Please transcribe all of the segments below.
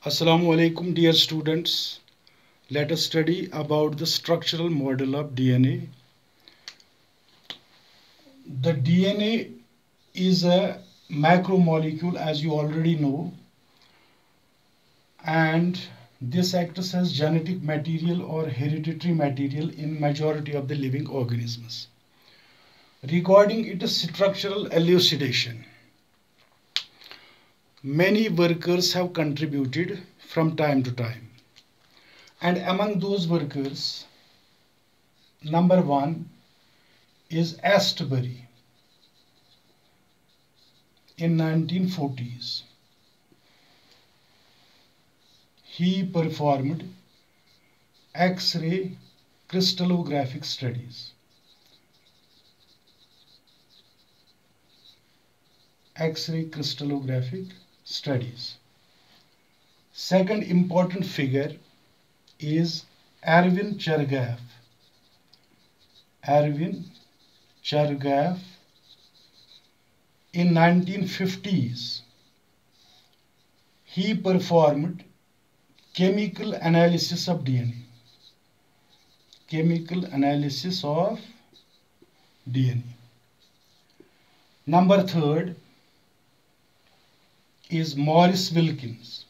Assalamu alaikum dear students. Let us study about the structural model of DNA. The DNA is a macromolecule as you already know, and this acts as genetic material or hereditary material in majority of the living organisms. Regarding its structural elucidation, many workers have contributed from time to time. And among those workers, number one is Astbury in 1940s. He performed X-ray crystallographic studies. X-ray crystallographic studies. Second important figure is Erwin Chargaff. Erwin Chargaff in 1950s. He performed chemical analysis of DNA. Chemical analysis of DNA. Number third is Maurice Wilkins.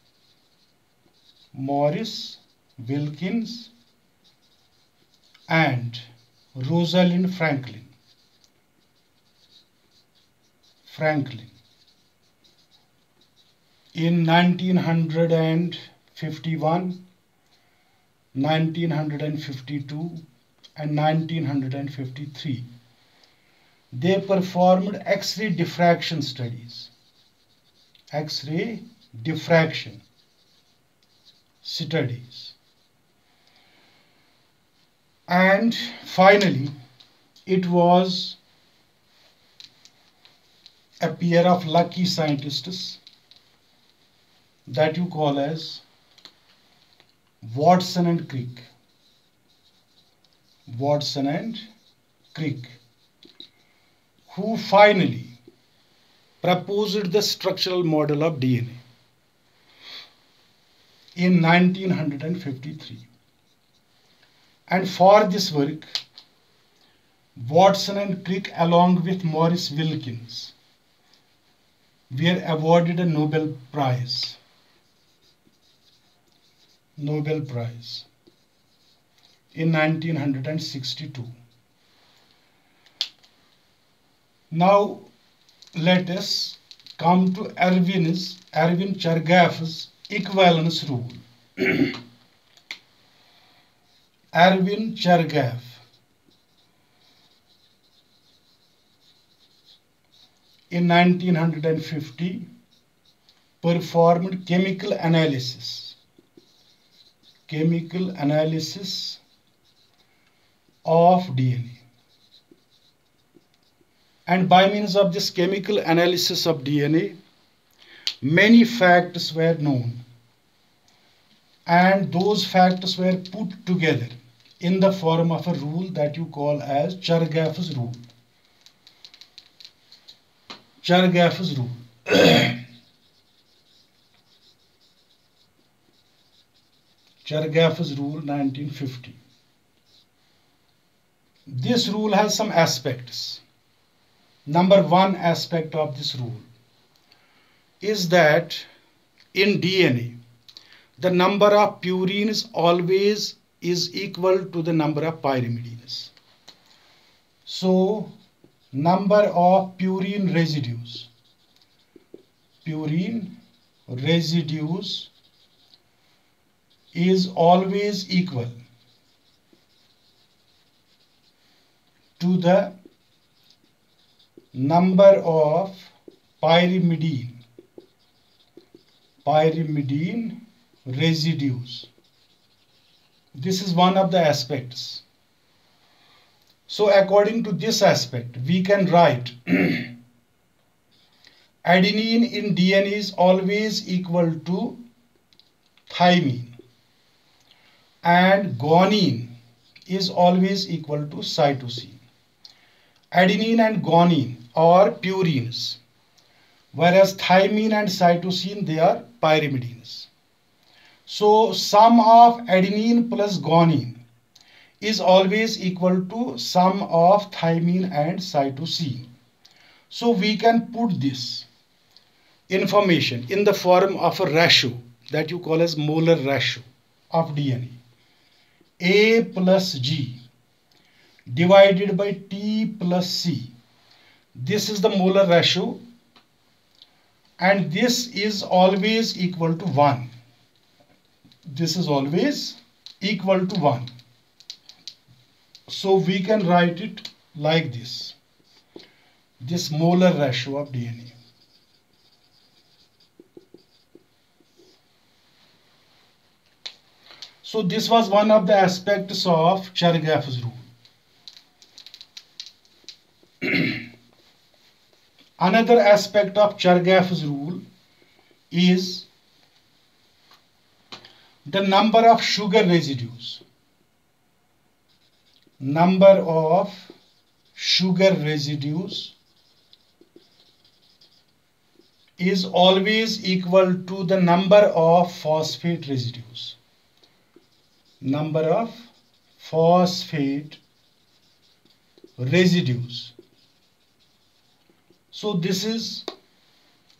Maurice Wilkins and Rosalind Franklin. In 1951, 1952 and 1953, they performed X-ray diffraction studies. X-ray diffraction studies. And finally, it was a pair of lucky scientists that you call as Watson and Crick. Watson and Crick, who finally proposed the structural model of DNA in 1953. And for this work, Watson and Crick along with Maurice Wilkins were awarded a Nobel Prize. Nobel Prize in 1962. Now let us come to Erwin Chargaff's equivalence rule. Erwin Chargaff in 1950 performed chemical analysis of DNA. And by means of this chemical analysis of DNA, many facts were known. And those facts were put together in the form of a rule that you call as Chargaff's rule. Chargaff's rule. Chargaff's rule 1950. This rule has some aspects. Number one aspect of this rule is that in DNA, the number of purines always is equal to the number of pyrimidines. So, number of purine residues is always equal to the number of pyrimidine residues. This is one of the aspects. So according to this aspect, we can write adenine in DNA is always equal to thymine, and guanine is always equal to cytosine. Adenine and guanine are purines, whereas thymine and cytosine, they are pyrimidines. So sum of adenine plus guanine is always equal to sum of thymine and cytosine. So we can put this information in the form of a ratio that you call as molar ratio of DNA. A plus G divided by T plus C. This is the molar ratio, and this is always equal to 1. This is always equal to 1. So we can write it like this molar ratio of DNA. So this was one of the aspects of Chargaff's rule. Another aspect of Chargaff's rule is the number of sugar residues. Number of sugar residues is always equal to the number of phosphate residues. Number of phosphate residues. So this is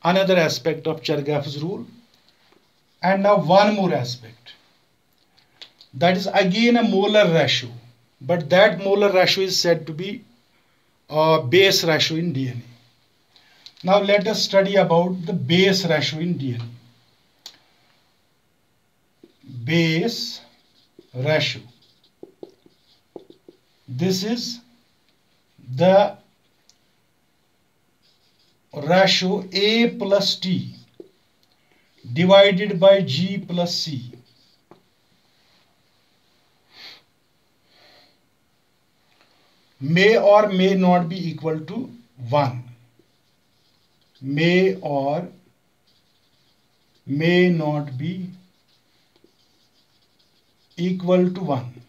another aspect of Chargaff's rule. And now one more aspect. That is again a molar ratio. But that molar ratio is said to be a base ratio in DNA. Now let us study about the base ratio in DNA. Base ratio. This is the ratio A plus T divided by G plus C. May or may not be equal to 1. May or may not be equal to 1.